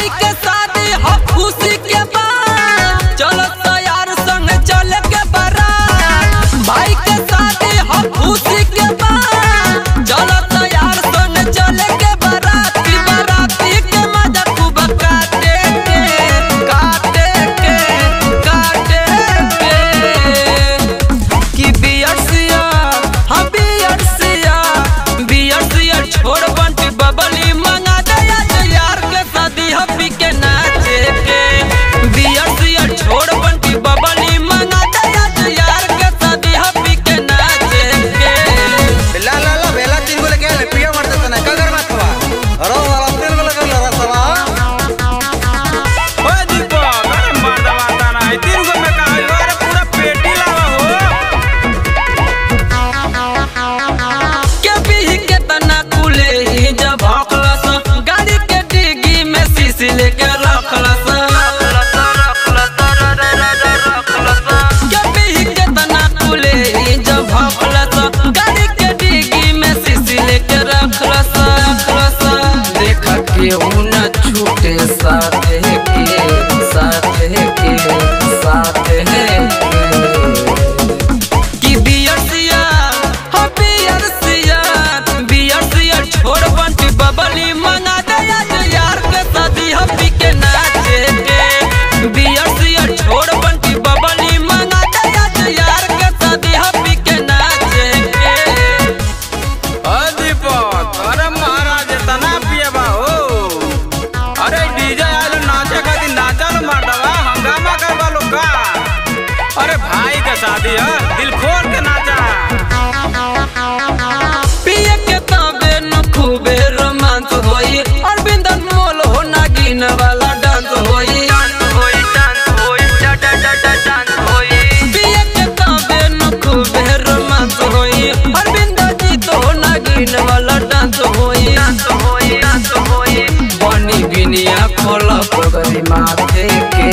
भाई के शादी हो खुशी के बाद चलो तैयार संग चले के बारात। भाई के शादी हो खुशी के बाद चलो तैयार संग चले के बारात। बाराती के मजा खूब काटे के कि बियरसिया हाँ बियरसिया छोड़ बंटी बबली मंगा दया यार के शादी हपी के नाचे के। बियरसिया छोड़ बंटी बबली मंगा दया यार के शादी हपी के नाचे के। ला ला ला बेला तीन को लेके आले पिया मारते तना कगर मत बा अरे वाला तीन को लेके ला रसवा ओए दीपक अरे मार दवा तना तीन को में का अरे पूरा पेटी लावा हो के भी के तना कुले ही जब हकलस गाड़ी के डिग्गी में शीशी लेके रखलस। के भी के तना कुले ही जब हकलस गाड़ी के डिग्गी में शीशी लेके रखलस। देख के न छूटे साथे कि बियरसिया हाँ बियरसिया छोड़ बंटी बबली मंगा दया यार के शादी हपी के नाचे के। बियरसिया छोड़ बंटी बबली मंगा दया यार के शादी हपी के नाचे के। ओए दीपक अरे महाराज तना पियबा हो अरे डीजे आलू नाचे खातिर नाचल मार दवा हंगामा करवा लो का। अरे भाई के शादी है दिल खोल के नाचा। पिए के ताबे न खूबे रोमांस होई अरविंद मोल हो नागिन वाला डांस होई। पिए के ताबे न खूबे रोमांस होई अरविंद जी तो नागिन वाला डांस होई। बनी बिनिया खोला पगड़ी माथे के